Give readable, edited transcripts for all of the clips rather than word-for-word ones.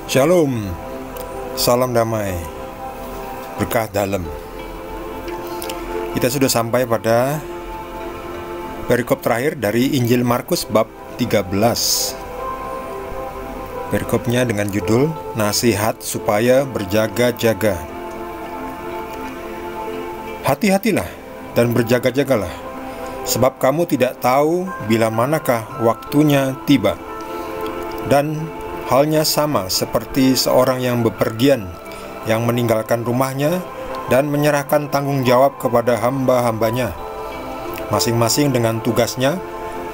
Shalom, salam damai, berkah dalam. Kita sudah sampai pada perikop terakhir dari Injil Markus bab 13. Perikopnya dengan judul Nasihat supaya berjaga-jaga. Hati-hatilah dan berjaga-jagalah, sebab kamu tidak tahu bila manakah waktunya tiba. Dan halnya sama seperti seorang yang bepergian, yang meninggalkan rumahnya dan menyerahkan tanggung jawab kepada hamba-hambanya, masing-masing dengan tugasnya,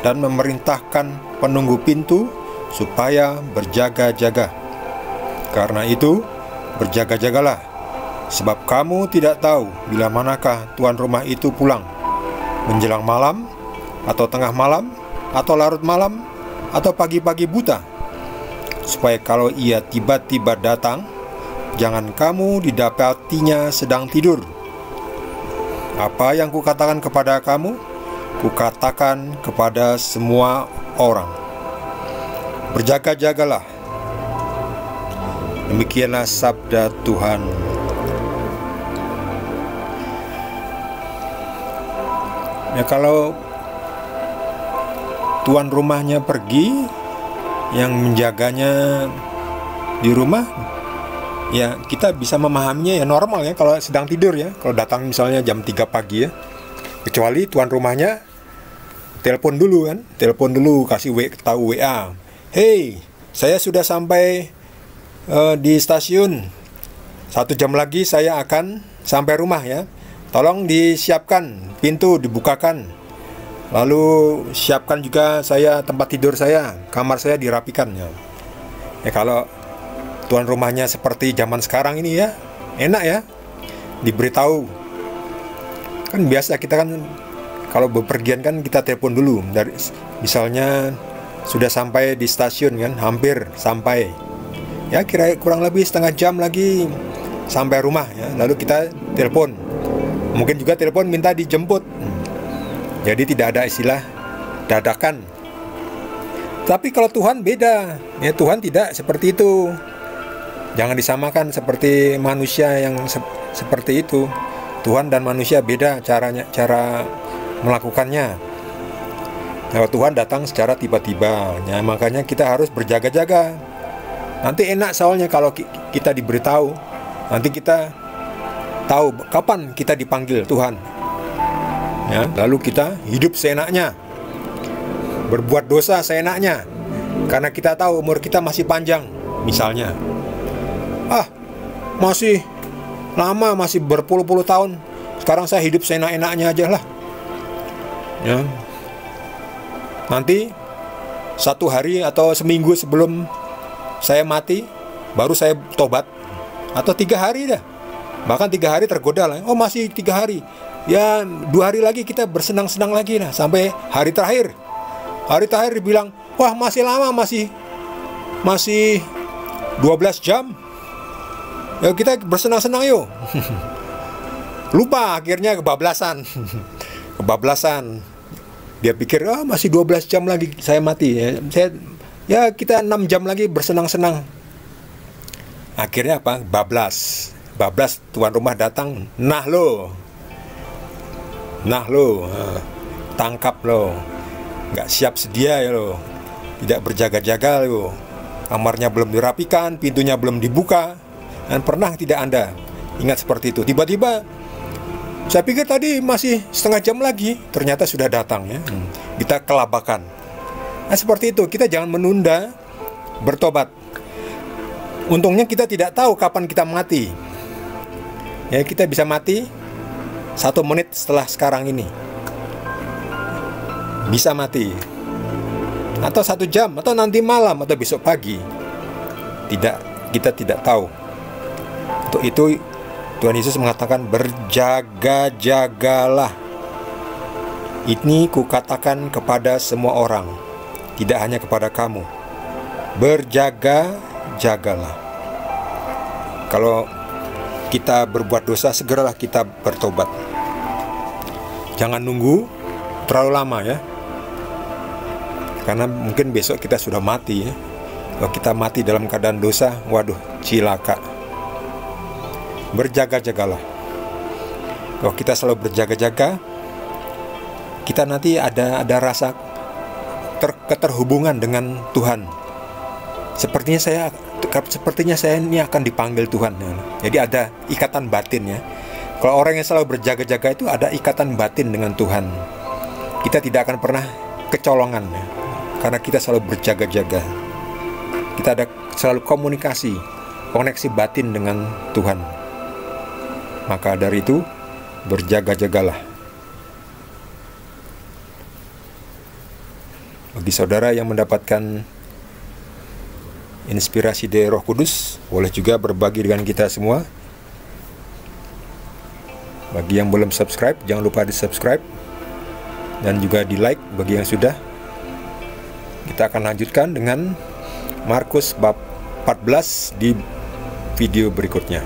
dan memerintahkan penunggu pintu supaya berjaga-jaga. Karena itu, berjaga-jagalah, sebab kamu tidak tahu bila manakah tuan rumah itu pulang, menjelang malam, atau tengah malam, atau larut malam, atau pagi-pagi buta, supaya kalau ia tiba-tiba datang, jangan kamu didapatinya sedang tidur. Apa yang kukatakan kepada kamu, kukatakan kepada semua orang. Berjaga-jagalah. Demikianlah sabda Tuhan. Ya, kalau tuan rumahnya pergi, yang menjaganya di rumah, ya kita bisa memahaminya ya normal ya kalau sedang tidur ya. Kalau datang misalnya jam 3 pagi ya, kecuali tuan rumahnya telepon dulu kan, telepon dulu, kasih tahu WA, hey, saya sudah sampai di stasiun, 1 jam lagi saya akan sampai rumah ya, tolong disiapkan pintu, dibukakan. Lalu siapkan juga saya tempat tidur saya, kamar saya dirapikan ya. Ya kalau tuan rumahnya seperti zaman sekarang ini ya, enak ya, diberitahu. Kan biasa kita kan kalau bepergian kan kita telepon dulu, dari misalnya sudah sampai di stasiun kan, hampir sampai. Ya kira kurang lebih setengah jam lagi sampai rumah ya, lalu kita telepon. Mungkin juga telepon minta dijemput. Jadi tidak ada istilah dadakan. Tapi kalau Tuhan beda, ya Tuhan tidak seperti itu. Jangan disamakan seperti manusia yang seperti itu. Tuhan dan manusia beda cara melakukannya. Kalau Tuhan datang secara tiba-tiba, ya, makanya kita harus berjaga-jaga. Nanti enak soalnya kalau kita diberitahu, nanti kita tahu kapan kita dipanggil Tuhan. Ya, lalu kita hidup seenaknya, berbuat dosa seenaknya, karena kita tahu umur kita masih panjang. Misalnya, masih lama, masih berpuluh-puluh tahun, sekarang saya hidup seenak-enaknya aja lah ya. Nanti 1 hari atau seminggu sebelum saya mati, baru saya tobat, atau 3 hari dah, bahkan 3 hari tergoda lah. Oh masih 3 hari, ya 2 hari lagi kita bersenang-senang lagi lah, sampai hari terakhir. Hari terakhir dibilang, wah masih lama, masih 12 jam. Ya kita bersenang-senang yuk. Lupa, akhirnya kebablasan. Kebablasan. Dia pikir, masih 12 jam lagi saya mati ya, kita 6 jam lagi bersenang-senang. Akhirnya apa? Bablas, tuan rumah datang. Nah lo, tangkap lo, nggak siap sedia ya lo, tidak berjaga-jaga lo, kamarnya belum dirapikan, pintunya belum dibuka, dan pernah tidak Anda ingat seperti itu? Tiba-tiba, saya pikir tadi masih setengah jam lagi, ternyata sudah datang ya. Kita kelabakan. Nah seperti itu, kita jangan menunda bertobat. Untungnya kita tidak tahu kapan kita mati. Ya kita bisa mati 1 menit setelah sekarang ini, bisa mati, atau 1 jam, atau nanti malam, atau besok pagi. Kita tidak tahu. Untuk itu Tuhan Yesus mengatakan berjaga-jagalah. Ini kukatakan kepada semua orang, tidak hanya kepada kamu. Berjaga-jagalah. Kalau kita berbuat dosa, segeralah kita bertobat. Jangan nunggu terlalu lama ya, karena mungkin besok kita sudah mati ya. Kalau kita mati dalam keadaan dosa, waduh, cilaka. Berjaga-jagalah. Kalau kita selalu berjaga-jaga, kita nanti ada rasa keterhubungan dengan Tuhan. Sepertinya saya ini akan dipanggil Tuhan. Jadi ada ikatan batin ya. Kalau orang yang selalu berjaga-jaga itu ada ikatan batin dengan Tuhan. Kita tidak akan pernah kecolongan ya, karena kita selalu berjaga-jaga. Kita ada selalu koneksi batin dengan Tuhan. Maka dari itu, berjaga-jagalah. Bagi saudara yang mendapatkan inspirasi dari Roh Kudus, boleh juga berbagi dengan kita semua. Bagi yang belum subscribe, jangan lupa di subscribe dan juga di like. Bagi yang sudah, kita akan lanjutkan dengan Markus bab 14 di video berikutnya.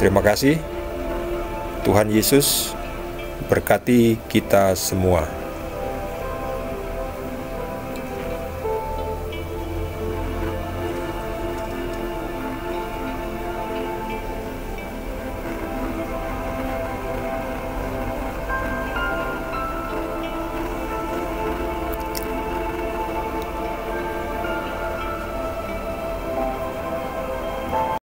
Terima kasih. Tuhan Yesus berkati kita semua.